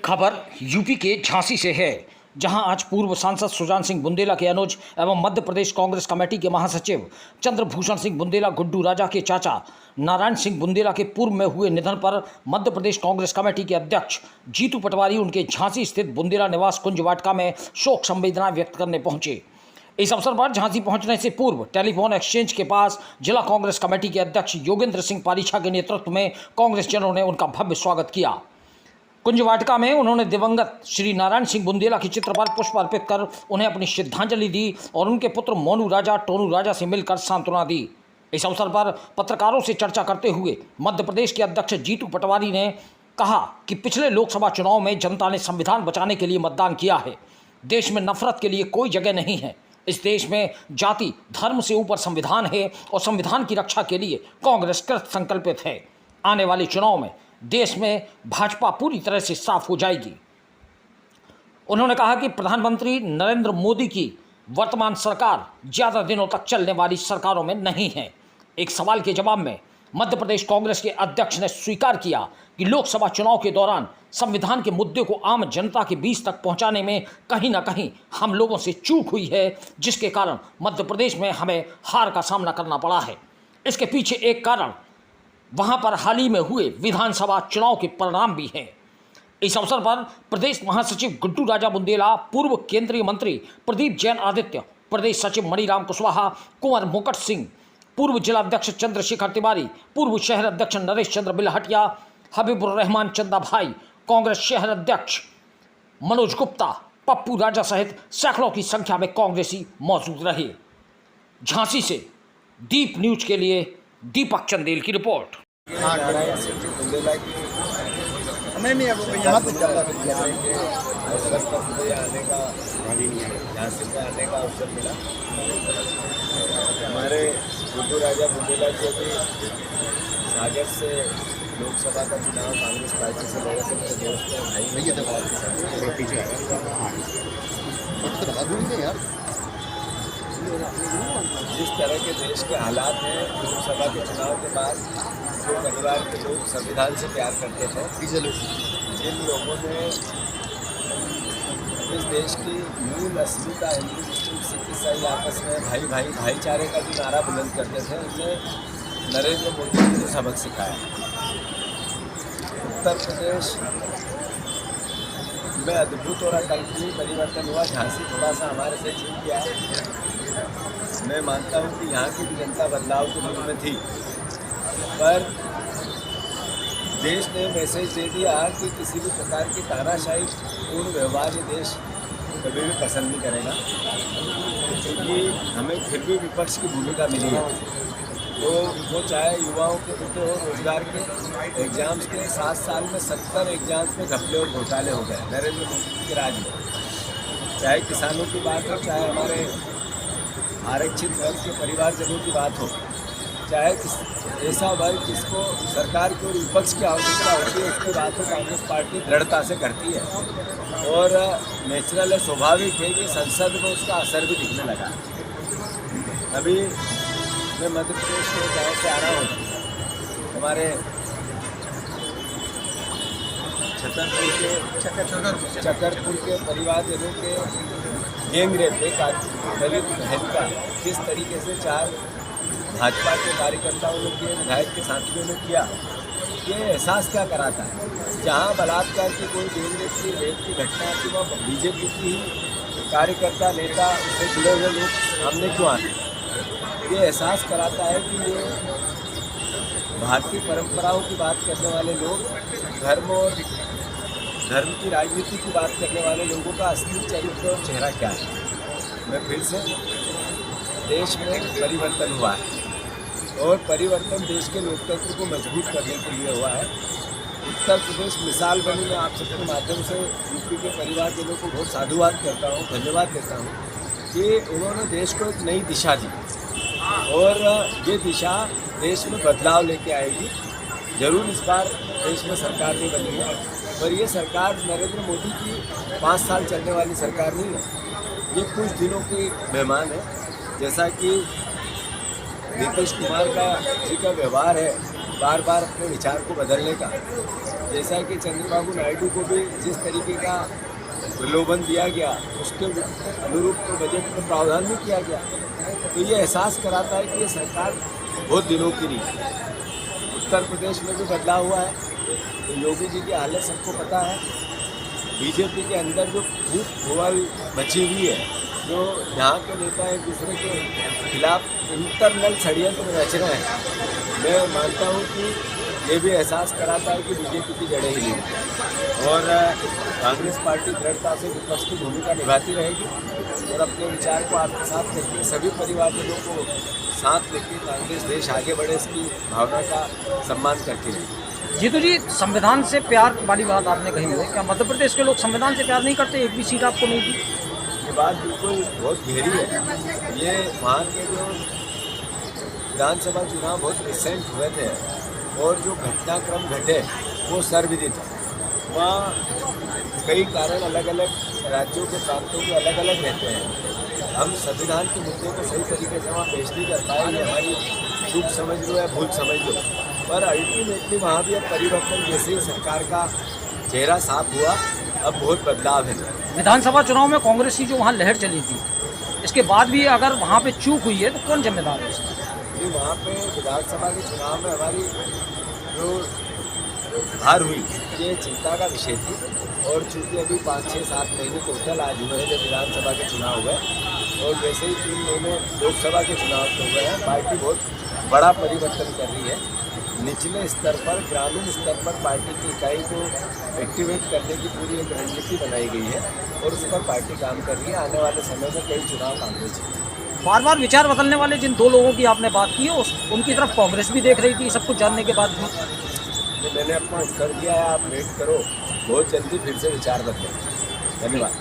खबर यूपी के झांसी से है, जहां आज पूर्व सांसद सुजान सिंह बुंदेला के अनुज एवं मध्य प्रदेश कांग्रेस कमेटी के महासचिव चंद्रभूषण सिंह बुंदेला गुड्डू राजा के चाचा नारायण सिंह बुंदेला के पूर्व में हुए निधन पर मध्य प्रदेश कांग्रेस कमेटी के अध्यक्ष जीतू पटवारी उनके झांसी स्थित बुंदेला निवास कुंज वाटिका में शोक संवेदना व्यक्त करने पहुंचे। इस अवसर पर झांसी पहुंचने से पूर्व टेलीफोन एक्सचेंज के पास जिला कांग्रेस कमेटी के अध्यक्ष योगेंद्र सिंह पारीछा के नेतृत्व में कांग्रेस जनों ने उनका भव्य स्वागत किया। कुंज वाटिका में उन्होंने दिवंगत श्री नारायण सिंह बुंदेला के चित्र पर पुष्प अर्पित कर उन्हें अपनी श्रद्धांजलि दी और उनके पुत्र मोनू राजा टोनू राजा से मिलकर सांत्वना दी। इस अवसर पर पत्रकारों से चर्चा करते हुए मध्य प्रदेश के अध्यक्ष जीतू पटवारी ने कहा कि पिछले लोकसभा चुनाव में जनता ने संविधान बचाने के लिए मतदान किया है। देश में नफरत के लिए कोई जगह नहीं है। इस देश में जाति धर्म से ऊपर संविधान है और संविधान की रक्षा के लिए कांग्रेस कृत संकल्पित है। आने वाले चुनाव में देश में भाजपा पूरी तरह से साफ हो जाएगी। उन्होंने कहा कि प्रधानमंत्री नरेंद्र मोदी की वर्तमान सरकार ज़्यादा दिनों तक चलने वाली सरकारों में नहीं है। एक सवाल के जवाब में मध्य प्रदेश कांग्रेस के अध्यक्ष ने स्वीकार किया कि लोकसभा चुनाव के दौरान संविधान के मुद्दे को आम जनता के बीच तक पहुंचाने में कहीं ना कहीं हम लोगों से चूक हुई है, जिसके कारण मध्य प्रदेश में हमें हार का सामना करना पड़ा है। इसके पीछे एक कारण वहां पर हाल ही में हुए विधानसभा चुनाव के परिणाम भी हैं। इस अवसर पर प्रदेश महासचिव गुड्डू राजा बुंदेला, पूर्व केंद्रीय मंत्री प्रदीप जैन आदित्य, प्रदेश सचिव मणिराम कुशवाहा, कुंवर मुकट सिंह, पूर्व जिला अध्यक्ष चंद्रशेखर तिवारी, पूर्व शहर अध्यक्ष नरेश चंद्र बिलहटिया, हबीबुर रहमान चंदा भाई, कांग्रेस शहर अध्यक्ष मनोज गुप्ता, पप्पू राजा सहित सैकड़ों की संख्या में कांग्रेसी मौजूद रहे। झांसी से दीप न्यूज के लिए दीपक चंदेल की रिपोर्ट। नारायण सिंह जी बुंदेला की नहीं अब यहाँ पे ज़्यादा अवसर पर मुझे आने का झांसी में आने का अवसर मिला। हमारे गुड्डू राजा बुंदेला जी अभी सागर से लोकसभा का चुनाव कांग्रेस पार्टी से लड़े थे। मेरे दोस्त हैं, भाई यार जिस तरह के देश के हालात हैं, लोकसभा के चुनाव के बाद जो परिवार के लोग संविधान से प्यार करते थे, जिन लोगों ने इस देश की मूल अस्मिता हिंदू मुस्लिम सिख ईसाई आपस में भाई भाई भाईचारे का जो नारा बुलंद करते थे, उन्हें नरेंद्र मोदी जी ने सबक सिखाया। उत्तर प्रदेश में अद्भुत और अकल्पनीय परिवर्तन हुआ। झांसी थोड़ा सा हमारे से चूक गया है। मैं मानता हूँ कि यहाँ की भी जनता बदलाव के मुख में थी, पर देश ने मैसेज दे दिया कि किसी भी प्रकार की तानाशाही पूर्ण व्यवहार ये देश कभी भी पसंद नहीं करेगा, क्योंकि हमें फिर भी विपक्ष की भूमिका मिली है। तो वो चाहे युवाओं के मुद्दे हो, रोजगार के एग्जाम्स के 7 साल में 70 एग्जाम्स में घपले और घोटाले हो गए नरेंद्र मोदी के राज में। चाहे किसानों की बात हो, चाहे हमारे आरक्षित वर्ग के परिवारजनों की बात हो, चाहे ऐसा वर्ग जिसको सरकार की और विपक्ष की आवश्यकता होती है, उसकी बात हो, कांग्रेस पार्टी दृढ़ता से करती है। और नेचुरल है, स्वाभाविक है कि संसद में उसका असर भी दिखने लगा। अभी मैं मध्य प्रदेश के गाँव से आ रहा हूँ। हमारे छतरपुर के परिवारजनों के गैंग रेप एक दलित बहन का किस तरीके से 4 भाजपा के कार्यकर्ताओं ने किए, विधायक के साथियों ने किया, ये एहसास क्या कराता है। जहाँ बलात्कार की कोई गैंग रेप की घटना थी, वह बीजेपी की कार्यकर्ता नेता उससे जुड़े हुए लोग सामने क्यों आते। ये एहसास कराता है कि ये भारतीय परंपराओं की बात करने वाले लोग, धर्म और धर्म की राजनीति की बात करने वाले लोगों का असली चरित्र और चेहरा क्या है। मैं फिर से देश में परिवर्तन हुआ है और परिवर्तन देश के लोकतंत्र को मजबूत करने के लिए हुआ है। उत्तर प्रदेश मिसाल बनी। मैं आप सबके माध्यम से यूपी के परिवारजनों को बहुत साधुवाद करता हूँ, धन्यवाद देता हूँ कि उन्होंने देश को एक नई दिशा दी और ये दिशा देश में बदलाव लेके आएगी। जरूर इस बार देश में सरकार नहीं बनी है, पर ये सरकार नरेंद्र मोदी की 5 साल चलने वाली सरकार नहीं है। ये कुछ दिनों की मेहमान है। जैसा कि नीतीश कुमार का जी का व्यवहार है बार बार अपने विचार को बदलने का, जैसा कि चंद्रबाबू नायडू को भी जिस तरीके का प्रलोभन दिया गया उसके अनुरूप तो बजट में प्रावधान भी किया गया। तो ये एहसास कराता है कि ये सरकार बहुत दिनों की नहीं है। उत्तर प्रदेश में भी बदलाव हुआ है, तो योगी जी की हालत सबको पता है। बीजेपी के अंदर जो फूट भुआल मची हुई है, जो यहाँ के नेता एक दूसरे के खिलाफ इंटरनल षड्यंत्र रच रहे हैं, मैं मानता हूँ कि ये भी एहसास कराता है कि बीजेपी की जड़ें हिली और कांग्रेस पार्टी दृढ़ता से विपक्ष की भूमिका निभाती रहेगी और अपने विचार को आत्मसात करके सभी परिवारजनों को साथ लेकर कांग्रेस देश आगे बढ़े, इसकी भावना का सम्मान करती रहेगी। जीतू जी, संविधान से प्यार वाली बात आपने कही है, क्या मध्य प्रदेश के लोग संविधान से प्यार नहीं करते? एक भी सीट आपको नहीं दी? ये बात बिल्कुल बहुत गहरी है। ये वहाँ के जो विधानसभा चुनाव बहुत रिसेंट हुए थे और जो घटनाक्रम घटे वो सर्वविदित है। वहाँ कई कारण अलग अलग राज्यों के प्रांतों के अलग अलग रहते हैं। हम संविधान के मुद्दे को सही तरीके से वहाँ पेश नहीं कर पाए, ये हमारी चूक समझ लो या भूल समझ लो, पर अल्टीमेटली वहाँ भी अब परिवर्तन, जैसे ही सरकार का चेहरा साफ हुआ, अब बहुत बदलाव है। विधानसभा चुनाव में कांग्रेस की जो वहाँ लहर चली थी, इसके बाद भी अगर वहाँ पे चूक हुई है तो कौन जिम्मेदार है उसका? कि वहाँ पे विधानसभा के चुनाव में हमारी जो हार हुई ये चिंता का विषय थी और चूँकि अभी 5, 6, 7 महीने टोटल आज हुए हैं जब विधानसभा के चुनाव हुए और वैसे ही 3 महीने लोकसभा के चुनाव हो गए हैं, पार्टी बहुत बड़ा परिवर्तन कर रही है। निचले स्तर पर, ग्रामीण स्तर पर पार्टी की इकाई को एक्टिवेट करने की पूरी एक रणनीति बनाई गई है और उस पर पार्टी काम कर रही है। आने वाले समय में कई चुनाव कांग्रेस है। बार बार विचार बदलने वाले जिन दो लोगों की आपने बात की है, उनकी तरफ कांग्रेस भी देख रही थी सब कुछ जानने के बाद भी। मैंने अपना उत्तर दिया है, आप वेट करो, बहुत जल्दी फिर से विचार बदलें। धन्यवाद।